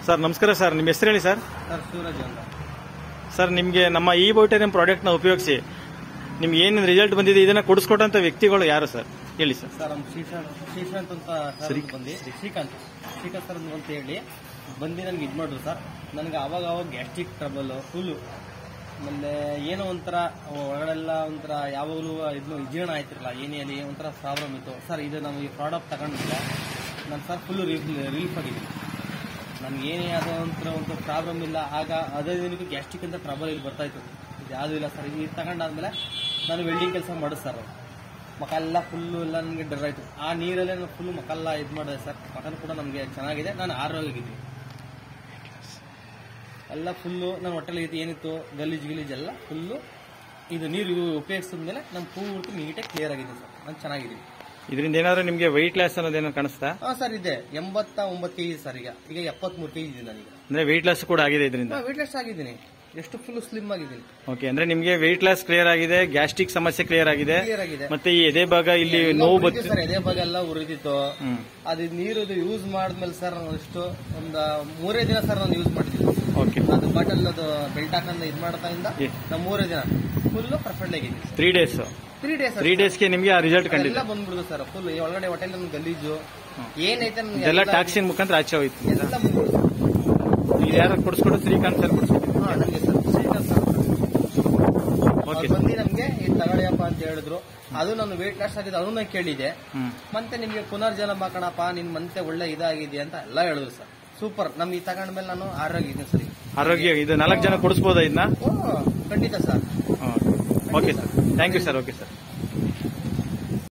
Sir ನಮಸ್ಕಾರ sir, ನಿಮ್ಮ ಹೆಸರು ಹೇಳಿ ಸರ್. ಸರ್ ಸೂರಜ್ ಅಂತ. ಸರ್ ನಿಮಗೆ ನಮ್ಮ ಈ ಬಯೋಟೈರಿಯಂ ಪ್ರಾಡಕ್ಟ್ನ ಉಪಯೋಗಿಸಿ ನಿಮ್ಗೆ ಏನು ರಿಸಲ್ಟ್ ಬಂದಿದೆ ಇದನ್ನ ಕೊಡಿಸ್ಕೊಟ್ಟಂತ ವ್ಯಕ್ತಿಗಳು ಯಾರು ಸರ್ ಹೇಳಿ ಸರ್. ಸರ್ ನಮ್ಮ ಶ್ರೀಕಾಂತ್ ಅಂತ ಶ್ರೀಕಾಂತ್ ಸರ್ ಅಂತ ಹೇಳಿ ಬಂದು ನನಗೆ ಇದು ಮಾಡಿದ್ರು ಸರ್. ನನಗೆ ಅವಾಗ ಗ್ಯಾಸ್ಟ್ರಿಕ್ ಟ್ರಬಲ್ ಫುಲ್ಲು, ಆಮೇಲೆ ಏನೋ ಒಂಥರ ಒಳಗಡೆಲ್ಲ ಒಂಥರ ಯಾವಾಗಲೂ ಇದನ್ನು ಜೀರ್ಣ ಆಯ್ತಿರಲ್ಲ, ಏನೇ ಒಂಥರ ಪ್ರಾಬ್ಲಮ್ ಇತ್ತು ಸರ್. ಇದು ನಾವು ಈ ಪ್ರಾಡಕ್ಟ್ ತಗೊಂಡಿಲ್ಲ ನಾನು ಸರ್ ಫುಲ್ಲು ರಿಲೀಫ್ ಆಗಿದ್ದೀನಿ. ನನಗೆ ಏನೇ ಆದ ಒಂದು ಪ್ರಾಬ್ಲಮ್ ಇಲ್ಲ. ಆಗ ಅದೇ ದಿನಕ್ಕೆ ಗ್ಯಾಸ್ಟ್ರಿಕ್ ಅಂತ ಟ್ರಬಲ್ ಇಲ್ಲಿ ಬರ್ತಾಯಿತ್ತು, ಇದು ಯಾವುದೂ ಇಲ್ಲ ಸರ್. ಇದು ತಗೊಂಡಾದ್ಮೇಲೆ ನಾನು ವೆಲ್ಡಿಂಗ್ ಕೆಲಸ ಮಾಡಿದೆ ಸರ್. ಮಕ್ಕೆಲ್ಲ ಫುಲ್ಲು ಎಲ್ಲ ನನಗೆ ಡರ್ ಆಯಿತು. ಆ ನೀರಲ್ಲೇ ನಾನು ಫುಲ್ಲು ಮಕ್ಕೆಲ್ಲ ಇದು ಮಾಡಿದೆ ಸರ್. ಮಕ್ಕಳು ಕೂಡ ನಮಗೆ ಚೆನ್ನಾಗಿದೆ, ನಾನು ಆರೋಗ್ಯವಾಗಿದ್ದೀನಿ. ಎಲ್ಲ ಫುಲ್ಲು ನನ್ನ ಹೊಟ್ಟೆಲಿ ಏನಿತ್ತು ಗಲೀಜ್ ಎಲ್ಲ ಫುಲ್ಲು ಇದು ನೀರು ಉಪಯೋಗಿಸಿದ ಮೇಲೆ ನಮ್ಮ ಪೂರ್ತಿ ನೀಟಾಗಿ ಕ್ಲಿಯರ್ ಆಗಿದೆ ಸರ್. ನಾನು ಚೆನ್ನಾಗಿದ್ದೀನಿ. ಇದರಿಂದ ಏನಾದ್ರು ನಿಮಗೆ ವೆಯ್ಟ್ ಲಾಸ್ ಅನ್ನೋದೇನೋ ಕಾಣಿಸ್ತಾ? ಹಾಂ ಸರ್, ಇದೆ 89 kg ಸರ್. ಈಗ 73 kg ಇದೆ ನನಗೆ. ಅಂದ್ರೆ ವೆಯ್ಟ್ ಲಾಸ್ ಕೂಡ ಆಗಿದೆ ಇದರಿಂದ? ವೆಯ್ಟ್ ಲಾಸ್ ಆಗಿದ್ದೀನಿ, ಎಷ್ಟು ಫುಲ್ ಸ್ಲಿಮ್ ಆಗಿದ್ದೀನಿ. ಓಕೆ, ಅಂದ್ರೆ ನಿಮಗೆ ವೆಯ್ಟ್ ಲಾಸ್ ಕ್ಲಿಯರ್ ಆಗಿದೆ, ಗ್ಯಾಸ್ಟ್ರಿಕ್ ಸಮಸ್ಯೆ ಕ್ಲಿಯರ್ ಆಗಿದೆ, ಮತ್ತೆ ಈ ಎದೆ ಭಾಗ ಇಲ್ಲಿ ನೋವು ಬರುತ್ತೆ ಸರ್. ಎದೆ ಭಾಗ ಎಲ್ಲ ಉರಿದಿತ್ತು. ಅದು ನೀರು ಯೂಸ್ ಮಾಡಿದ್ಮೇಲೆ ಸರ್ ಎಷ್ಟು ಒಂದು 3 ದಿನ ಸರ್ ನಾನು ಯೂಸ್ ಮಾಡಿದ್ದೀನಿ. ಓಕೆ, ಅದು ಬಾಟಲ್ ಅದು ಬೆಲ್ಟ್ ಹಾಕಂದ ಇದು ಮಾಡ್ತಾ ಇಂದ ನಾವು 3 ದಿನ ಫುಲ್ ಪರ್ಫೆಕ್ಟ್ ಆಗಿದ್ದೀನಿ. 3 ಡೇಸ್ 3 ಡೇಸ್ಗೆ ನಿಮಗೆ ಆ ರಿಸಲ್ಟ್ ಕಂಡಿಲ್ಲ? ಬಂದ್ಬಿಡುದು ಸರ್. ಫುಲ್ ಒಳಗಡೆ ಹೊಟ್ಟೆಲ್ ನನ್ ಗಲೀಜು ಏನೈತೆ ಎಲ್ಲ ಟಾಕ್ಸಿನ್ ಮುಖಾಂತರ ಆಚೆ ಹೋಯ್ತು. ಎಲ್ಲ ಬಂದ್ಬಿಡುದು. ಇದು ಯಾರು ಕೊಡಿಸ್ಕೊಟ್ಟು? ಶ್ರೀಕಾಂತ್ ಸರ್ ಕೊಡಿಸ್ಕೊಟ್ಟು ನನಗೆ ಸರ್ ಶ್ರೀಕಾಂತ್ ಸರ್ ಬಂದು ನಮ್ಗೆ ಇದು ತಗೊಳ್ಳಿಯಪ್ಪ ಅಂತ ಹೇಳಿದ್ರು. ಅದು ನಾನು ವೇಟ್ ಲಾಸ್ ಆಗಿದೆ, ಅದನ್ನ ಕೇಳಿದೆ. ಮತ್ತೆ ನಿಮ್ಗೆ ಪುನರ್ಜನ್ಮ ಹಾಕೋಣಪ್ಪ, ನಿನ್ ಮತ್ತೆ ಒಳ್ಳೆ ಇದಾಗಿದೆ ಅಂತ ಎಲ್ಲ ಹೇಳಿದ್ರು ಸರ್. ಸೂಪರ್. ನಮ್ಗೆ ತಗೊಂಡ್ಮೇಲೆ ನಾನು ಆರೋಗ್ಯ ಇದ್ದೀನಿ ಸರಿ. ಆರೋಗ್ಯ ಇದು 4 ಜನ ಕೊಡಿಸ್ಬೋದಾ ಇದನ್ನ? ಖಂಡಿತ sir. Okay sir, thank you sir. Okay sir.